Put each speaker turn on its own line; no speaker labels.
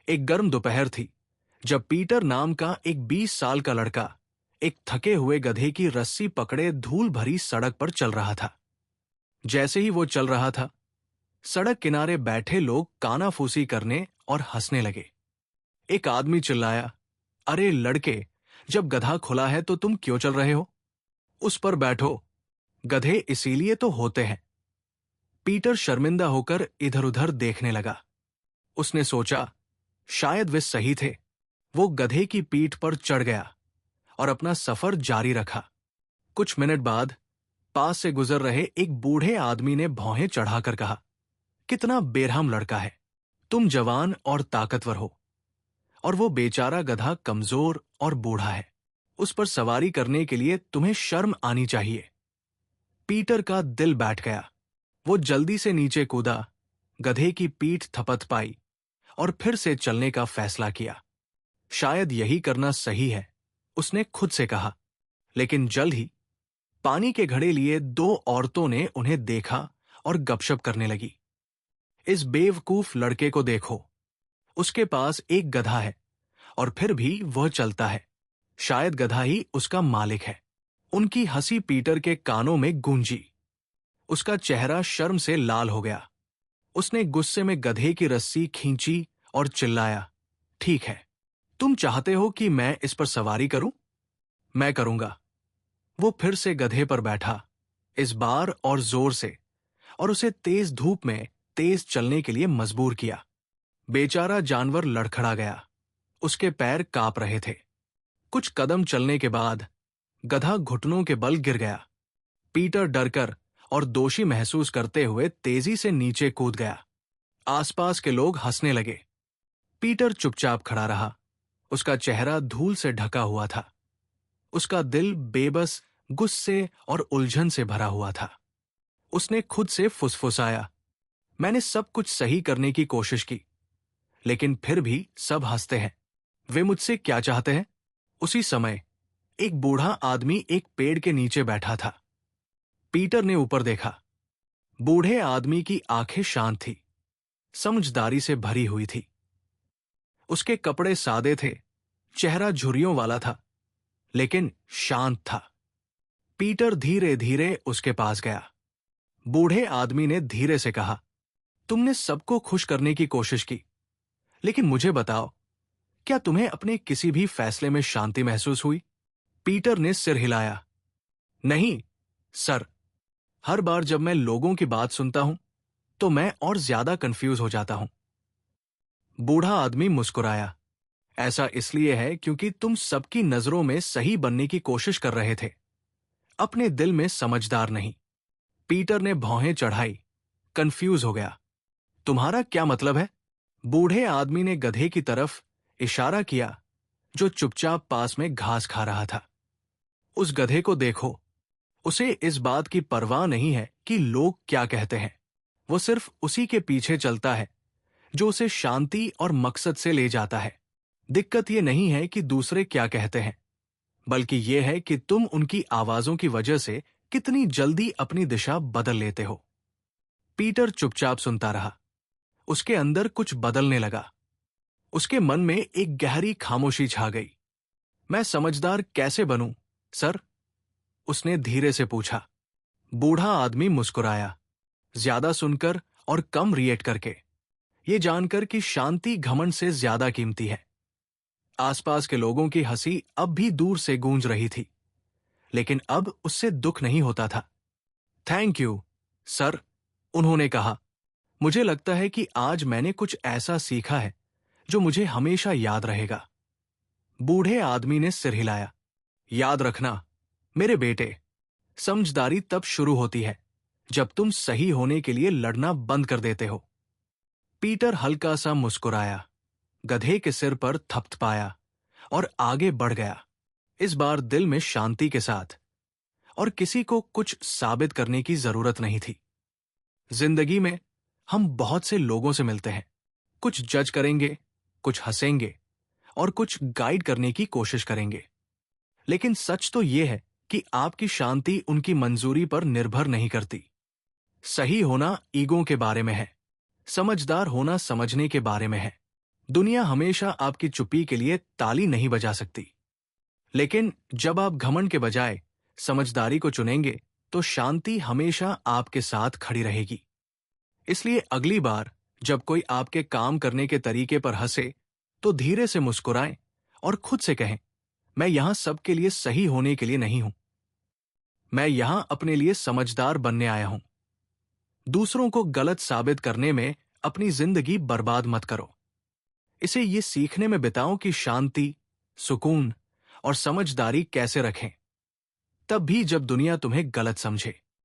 एक गर्म दोपहर थी जब पीटर नाम का एक 20 साल का लड़का एक थके हुए गधे की रस्सी पकड़े धूल भरी सड़क पर चल रहा था। जैसे ही वो चल रहा था, सड़क किनारे बैठे लोग कानाफूसी करने और हंसने लगे। एक आदमी चिल्लाया, अरे लड़के, जब गधा खुला है तो तुम क्यों चल रहे हो? उस पर बैठो, गधे इसीलिए तो होते हैं। पीटर शर्मिंदा होकर इधर उधर देखने लगा। उसने सोचा, शायद वे सही थे। वो गधे की पीठ पर चढ़ गया और अपना सफर जारी रखा। कुछ मिनट बाद पास से गुजर रहे एक बूढ़े आदमी ने भौहें चढ़ाकर कहा, कितना बेरहम लड़का है। तुम जवान और ताकतवर हो, और वो बेचारा गधा कमजोर और बूढ़ा है। उस पर सवारी करने के लिए तुम्हें शर्म आनी चाहिए। पीटर का दिल बैठ गया। वो जल्दी से नीचे कूदा, गधे की पीठ थपथ पाई और फिर से चलने का फैसला किया। शायद यही करना सही है, उसने खुद से कहा। लेकिन जल्द ही पानी के घड़े लिए दो औरतों ने उन्हें देखा और गपशप करने लगी। इस बेवकूफ लड़के को देखो, उसके पास एक गधा है और फिर भी वह चलता है। शायद गधा ही उसका मालिक है। उनकी हंसी पीटर के कानों में गूंजी। उसका चेहरा शर्म से लाल हो गया। उसने गुस्से में गधे की रस्सी खींची और चिल्लाया, ठीक है, तुम चाहते हो कि मैं इस पर सवारी करूं? मैं करूंगा। वो फिर से गधे पर बैठा, इस बार और जोर से, और उसे तेज धूप में तेज चलने के लिए मजबूर किया। बेचारा जानवर लड़खड़ा गया। उसके पैर कांप रहे थे। कुछ कदम चलने के बाद गधा घुटनों के बल गिर गया। पीटर डरकर और दोषी महसूस करते हुए तेजी से नीचे कूद गया। आसपास के लोग हंसने लगे। पीटर चुपचाप खड़ा रहा। उसका चेहरा धूल से ढका हुआ था। उसका दिल बेबस, गुस्से और उलझन से भरा हुआ था। उसने खुद से फुसफुसाया, मैंने सब कुछ सही करने की कोशिश की, लेकिन फिर भी सब हंसते हैं। वे मुझसे क्या चाहते हैं? उसी समय एक बूढ़ा आदमी एक पेड़ के नीचे बैठा था। पीटर ने ऊपर देखा। बूढ़े आदमी की आंखें शांत थी, समझदारी से भरी हुई थी। उसके कपड़े सादे थे, चेहरा झुर्रियों वाला था, लेकिन शांत था। पीटर धीरे धीरे उसके पास गया। बूढ़े आदमी ने धीरे से कहा, तुमने सबको खुश करने की कोशिश की, लेकिन मुझे बताओ, क्या तुम्हें अपने किसी भी फैसले में शांति महसूस हुई? पीटर ने सिर हिलाया, नहीं सर, हर बार जब मैं लोगों की बात सुनता हूं तो मैं और ज्यादा कंफ्यूज हो जाता हूं। बूढ़ा आदमी मुस्कुराया, ऐसा इसलिए है क्योंकि तुम सबकी नजरों में सही बनने की कोशिश कर रहे थे, अपने दिल में समझदार नहीं। पीटर ने भौहें चढ़ाई, कंफ्यूज हो गया। तुम्हारा क्या मतलब है? बूढ़े आदमी ने गधे की तरफ इशारा किया जो चुपचाप पास में घास खा रहा था। उस गधे को देखो, उसे इस बात की परवाह नहीं है कि लोग क्या कहते हैं। वो सिर्फ उसी के पीछे चलता है जो उसे शांति और मकसद से ले जाता है। दिक्कत ये नहीं है कि दूसरे क्या कहते हैं, बल्कि ये है कि तुम उनकी आवाजों की वजह से कितनी जल्दी अपनी दिशा बदल लेते हो। पीटर चुपचाप सुनता रहा। उसके अंदर कुछ बदलने लगा। उसके मन में एक गहरी खामोशी छा गई। मैं समझदार कैसे बनूं, सर? उसने धीरे से पूछा। बूढ़ा आदमी मुस्कुराया, ज्यादा सुनकर और कम रिएक्ट करके, ये जानकर कि शांति घमंड से ज्यादा कीमती है। आसपास के लोगों की हंसी अब भी दूर से गूंज रही थी, लेकिन अब उससे दुख नहीं होता था। थैंक यू, सर, उन्होंने कहा। मुझे लगता है कि आज मैंने कुछ ऐसा सीखा है जो मुझे हमेशा याद रहेगा। बूढ़े आदमी ने सिर हिलाया। याद रखना मेरे बेटे, समझदारी तब शुरू होती है जब तुम सही होने के लिए लड़ना बंद कर देते हो। पीटर हल्का सा मुस्कुराया, गधे के सिर पर थपथपाया और आगे बढ़ गया, इस बार दिल में शांति के साथ, और किसी को कुछ साबित करने की जरूरत नहीं थी। जिंदगी में हम बहुत से लोगों से मिलते हैं, कुछ जज करेंगे, कुछ हंसेंगे और कुछ गाइड करने की कोशिश करेंगे, लेकिन सच तो यह है कि आपकी शांति उनकी मंजूरी पर निर्भर नहीं करती। सही होना ईगो के बारे में है, समझदार होना समझने के बारे में है। दुनिया हमेशा आपकी चुप्पी के लिए ताली नहीं बजा सकती, लेकिन जब आप घमंड के बजाय समझदारी को चुनेंगे तो शांति हमेशा आपके साथ खड़ी रहेगी। इसलिए अगली बार जब कोई आपके काम करने के तरीके पर हंसे तो धीरे से मुस्कुराएं और खुद से कहें, मैं यहां सबके लिए सही होने के लिए नहीं हूं, मैं यहां अपने लिए समझदार बनने आया हूं। दूसरों को गलत साबित करने में अपनी जिंदगी बर्बाद मत करो। इसे ये सीखने में बिताओ कि शांति, सुकून और समझदारी कैसे रखें, तब भी जब दुनिया तुम्हें गलत समझे।